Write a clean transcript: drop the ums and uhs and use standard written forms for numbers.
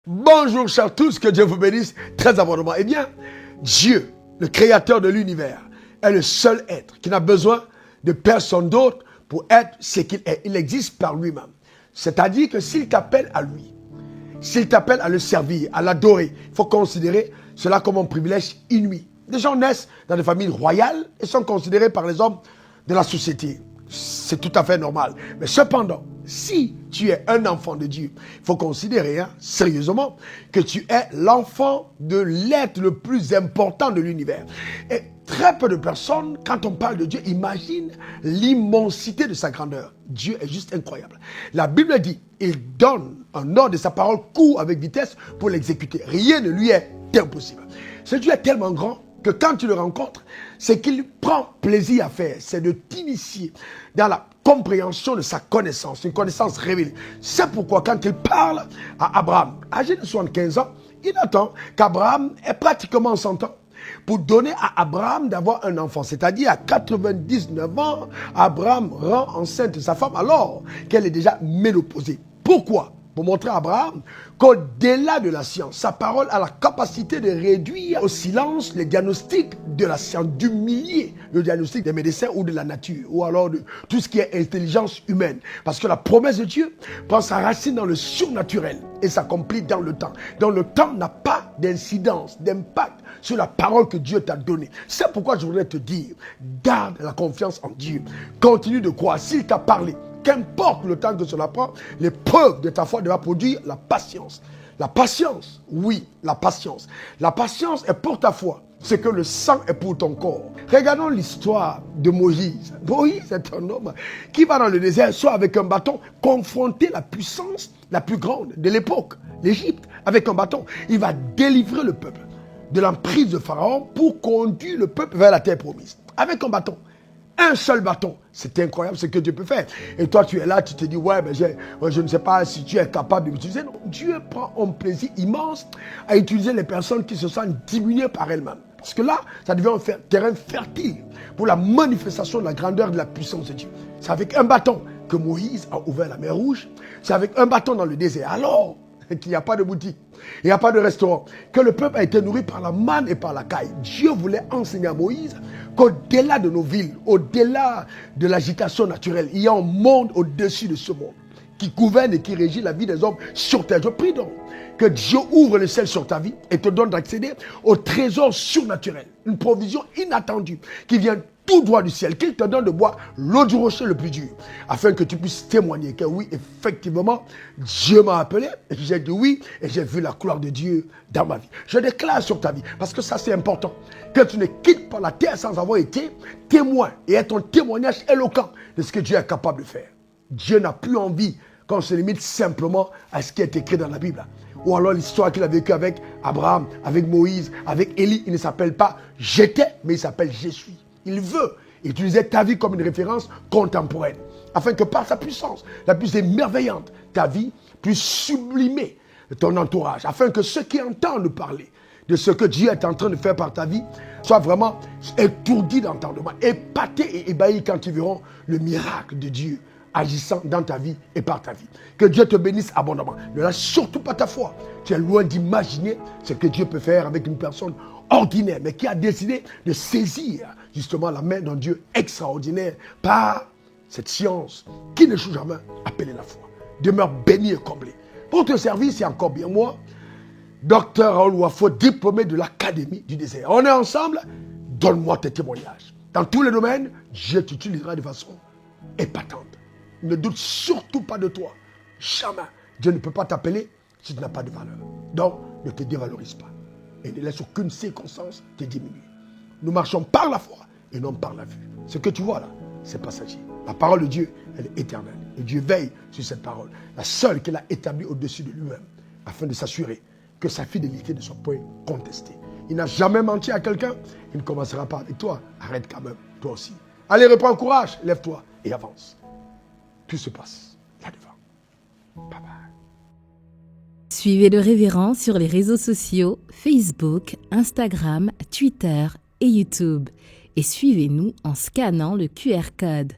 Bonjour chers tous, que Dieu vous bénisse très abondamment. Eh bien, Dieu, le créateur de l'univers, est le seul être qui n'a besoin de personne d'autre pour être ce qu'il est. Il existe par lui-même. C'est-à-dire que s'il t'appelle à lui, s'il t'appelle à le servir, à l'adorer, il faut considérer cela comme un privilège inouï. Les gens naissent dans des familles royales et sont considérés par les hommes de la société. C'est tout à fait normal. Mais cependant, si tu es un enfant de Dieu, il faut considérer sérieusement que tu es l'enfant de l'être le plus important de l'univers. Et très peu de personnes, quand on parle de Dieu, imaginent l'immensité de sa grandeur. Dieu est juste incroyable. La Bible dit, il donne un ordre de sa parole court avec vitesse pour l'exécuter. Rien ne lui est impossible. Ce Dieu est tellement grand que quand tu le rencontres, ce qu'il prend plaisir à faire, c'est de t'initier dans la compréhension de sa connaissance, une connaissance révélée. C'est pourquoi quand il parle à Abraham, âgé de 75 ans, il attend qu'Abraham ait pratiquement 100 ans pour donner à Abraham d'avoir un enfant. C'est-à-dire à 99 ans, Abraham rend enceinte sa femme alors qu'elle est déjà ménopausée. Pourquoi ? Pour montrer à Abraham qu'au-delà de la science, sa parole a la capacité de réduire au silence les diagnostics de la science, d'humilier le diagnostic des médecins ou de la nature, ou alors de tout ce qui est intelligence humaine. Parce que la promesse de Dieu prend sa racine dans le surnaturel et s'accomplit dans le temps. Donc le temps n'a pas d'incidence, d'impact sur la parole que Dieu t'a donnée. C'est pourquoi je voudrais te dire, garde la confiance en Dieu. Continue de croire. S'il t'a parlé, qu'importe le temps que cela prend, l'épreuve de ta foi devra produire la patience. La patience, oui, la patience. La patience est pour ta foi ce que le sang est pour ton corps. Regardons l'histoire de Moïse. Moïse est un homme qui va dans le désert, soit avec un bâton, confronter la puissance la plus grande de l'époque, l'Égypte, avec un bâton. Il va délivrer le peuple de l'emprise de Pharaon pour conduire le peuple vers la terre promise. Avec un bâton. Un seul bâton. C'est incroyable ce que Dieu peut faire. Et toi, tu es là, tu te dis, ouais, mais je ne sais pas si tu es capable de l'utiliser. Non, Dieu prend un plaisir immense à utiliser les personnes qui se sentent diminuées par elles-mêmes. Parce que là, ça devient un terrain fertile pour la manifestation de la grandeur et de la puissance de Dieu. C'est avec un bâton que Moïse a ouvert la mer Rouge. C'est avec un bâton dans le désert. Alors qu'il n'y a pas de boutique, il n'y a pas de restaurant, que le peuple a été nourri par la manne et par la caille. Dieu voulait enseigner à Moïse qu'au-delà de nos villes, au-delà de l'agitation naturelle, il y a un monde au-dessus de ce monde qui gouverne et qui régit la vie des hommes sur terre. Je prie donc que Dieu ouvre le ciel sur ta vie et te donne d'accéder au trésor surnaturel, une provision inattendue qui vient tout droit du ciel, qu'il te donne de boire l'eau du rocher le plus dur, afin que tu puisses témoigner que oui, effectivement, Dieu m'a appelé, et j'ai dit oui, et j'ai vu la gloire de Dieu dans ma vie. Je déclare sur ta vie, parce que ça c'est important, que tu ne quittes pas la terre sans avoir été témoin, et être un témoignage éloquent de ce que Dieu est capable de faire. Dieu n'a plus envie qu'on se limite simplement à ce qui est écrit dans la Bible. Ou alors l'histoire qu'il a vécue avec Abraham, avec Moïse, avec Élie, il ne s'appelle pas « j'étais », mais il s'appelle « je suis ». Il veut utiliser ta vie comme une référence contemporaine, afin que par sa puissance, la plus émerveillante, ta vie puisse sublimer ton entourage, afin que ceux qui entendent parler de ce que Dieu est en train de faire par ta vie soient vraiment étourdis d'entendement, épatés et ébahis quand ils verront le miracle de Dieu agissant dans ta vie et par ta vie. Que Dieu te bénisse abondamment. Ne lâche surtout pas ta foi. Tu es loin d'imaginer ce que Dieu peut faire avec une personne ordinaire, mais qui a décidé de saisir justement la main d'un Dieu extraordinaire par cette science qui n'échoue jamais, appelée la foi. Demeure béni et comblé. Pour te servir, c'est encore bien moi, Docteur Raoul Wafo, diplômé de l'Académie du désert. On est ensemble, donne-moi tes témoignages. Dans tous les domaines, Dieu t'utilisera de façon épatante. Ne doute surtout pas de toi. Jamais. Dieu ne peut pas t'appeler si tu n'as pas de valeur. Donc, ne te dévalorise pas. Et ne laisse aucune circonstance te diminuer. Nous marchons par la foi et non par la vue. Ce que tu vois là, c'est passager. La parole de Dieu, elle est éternelle. Et Dieu veille sur cette parole. La seule qu'il a établie au-dessus de lui-même, afin de s'assurer que sa fidélité ne soit point contestée. Il n'a jamais menti à quelqu'un. Il ne commencera pas avec toi. Arrête quand même, toi aussi. Allez, reprends courage, lève-toi et avance. Tout se passe là-devant. Bye bye. Suivez le révérend sur les réseaux sociaux, Facebook, Instagram, Twitter et YouTube. Et suivez-nous en scannant le QR code.